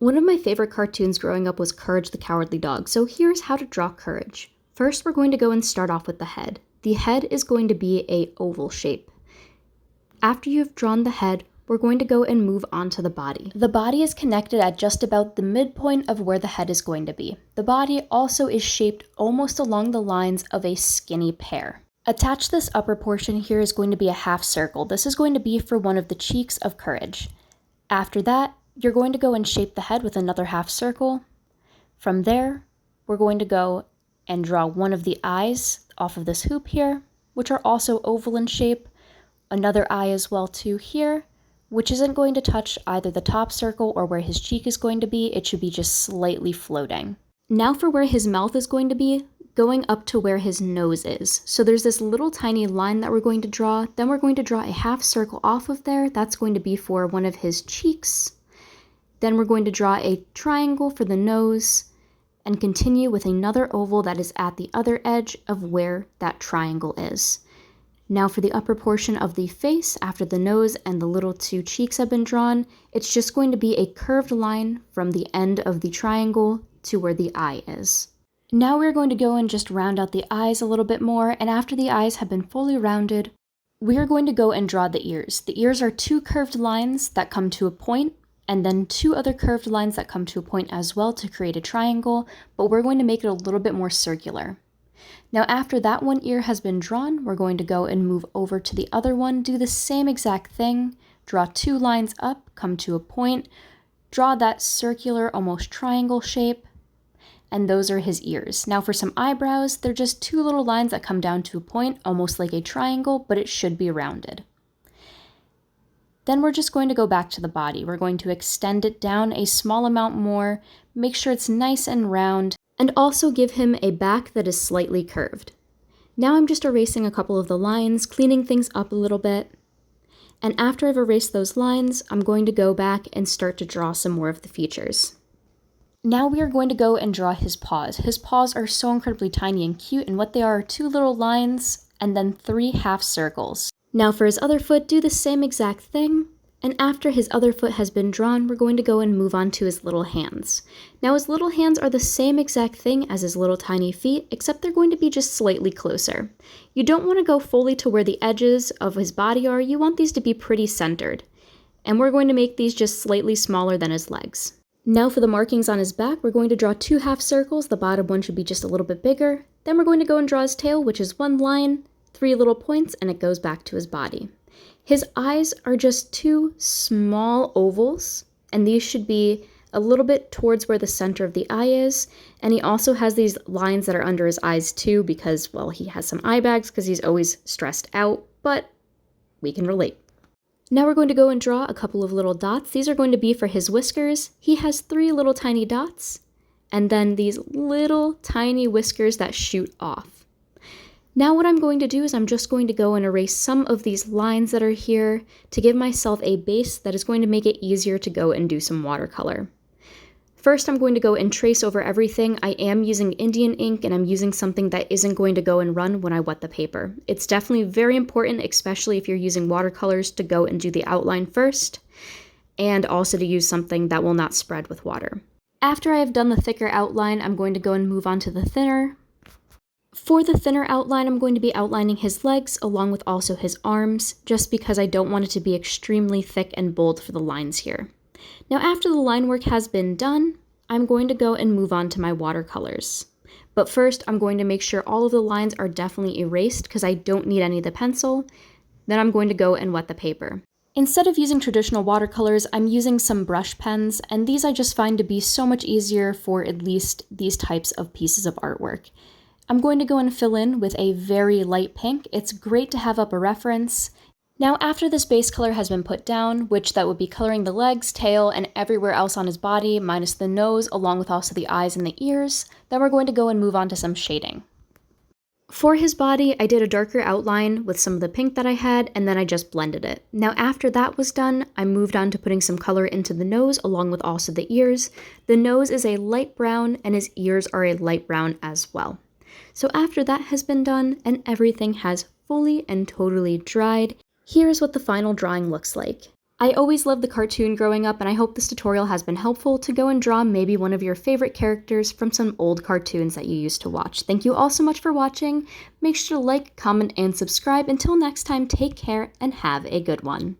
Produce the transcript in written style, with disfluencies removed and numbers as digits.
One of my favorite cartoons growing up was Courage the Cowardly Dog, so here's how to draw Courage. First, we're going to go and start off with the head. The head is going to be an oval shape. After you've drawn the head, we're going to go and move on to the body. The body is connected at just about the midpoint of where the head is going to be. The body also is shaped almost along the lines of a skinny pear. Attached to this upper portion here is going to be a half circle. This is going to be for one of the cheeks of Courage. After that, you're going to go and shape the head with another half circle. From there, we're going to go and draw one of the eyes off of this hoop here, which are also oval in shape. Another eye as well too here, which isn't going to touch either the top circle or where his cheek is going to be. It should be just slightly floating. Now for where his mouth is going to be, going up to where his nose is. So there's this little tiny line that we're going to draw. Then we're going to draw a half circle off of there. That's going to be for one of his cheeks. Then we're going to draw a triangle for the nose and continue with another oval that is at the other edge of where that triangle is. Now for the upper portion of the face, after the nose and the little two cheeks have been drawn, it's just going to be a curved line from the end of the triangle to where the eye is. Now we're going to go and just round out the eyes a little bit more, and after the eyes have been fully rounded, we are going to go and draw the ears. The ears are two curved lines that come to a point, and then two other curved lines that come to a point as well to create a triangle, but we're going to make it a little bit more circular. Now after that one ear has been drawn, we're going to go and move over to the other one, do the same exact thing, draw two lines up, come to a point, draw that circular, almost triangle shape, and those are his ears. Now for some eyebrows, they're just two little lines that come down to a point, almost like a triangle, but it should be rounded. Then we're just going to go back to the body. We're going to extend it down a small amount more, make sure it's nice and round, and also give him a back that is slightly curved. Now I'm just erasing a couple of the lines, cleaning things up a little bit. And after I've erased those lines, I'm going to go back and start to draw some more of the features. Now we are going to go and draw his paws. His paws are so incredibly tiny and cute, and what they are two little lines and then three half circles. Now for his other foot, do the same exact thing, and after his other foot has been drawn, we're going to go and move on to his little hands. Now his little hands are the same exact thing as his little tiny feet, except they're going to be just slightly closer. You don't want to go fully to where the edges of his body are, you want these to be pretty centered. And we're going to make these just slightly smaller than his legs. Now for the markings on his back, we're going to draw two half circles, the bottom one should be just a little bit bigger. Then we're going to go and draw his tail, which is one line, three little points, and it goes back to his body. His eyes are just two small ovals, and these should be a little bit towards where the center of the eye is, and he also has these lines that are under his eyes too because, well, he has some eye bags because he's always stressed out, but we can relate. Now we're going to go and draw a couple of little dots. These are going to be for his whiskers. He has three little tiny dots, and then these little tiny whiskers that shoot off. Now what I'm going to do is I'm just going to go and erase some of these lines that are here to give myself a base that is going to make it easier to go and do some watercolor. First, I'm going to go and trace over everything. I am using Indian ink, and I'm using something that isn't going to go and run when I wet the paper. It's definitely very important, especially if you're using watercolors, to go and do the outline first, and also to use something that will not spread with water. After I have done the thicker outline, I'm going to go and move on to the thinner. For the thinner outline, I'm going to be outlining his legs along with also his arms, just because I don't want it to be extremely thick and bold for the lines here. Now after the line work has been done, I'm going to go and move on to my watercolors. But first, I'm going to make sure all of the lines are definitely erased because I don't need any of the pencil. Then I'm going to go and wet the paper. Instead of using traditional watercolors, I'm using some brush pens, and these I just find to be so much easier for at least these types of pieces of artwork. I'm going to go and fill in with a very light pink. It's great to have up a reference. Now after this base color has been put down, which that would be coloring the legs, tail, and everywhere else on his body, minus the nose, along with also the eyes and the ears, then we're going to go and move on to some shading. For his body, I did a darker outline with some of the pink that I had, and then I just blended it. Now after that was done, I moved on to putting some color into the nose, along with also the ears. The nose is a light brown, and his ears are a light brown as well. So after that has been done, and everything has fully and totally dried, here's what the final drawing looks like. I always loved the cartoon growing up, and I hope this tutorial has been helpful to go and draw maybe one of your favorite characters from some old cartoons that you used to watch. Thank you all so much for watching. Make sure to like, comment, and subscribe. Until next time, take care and have a good one.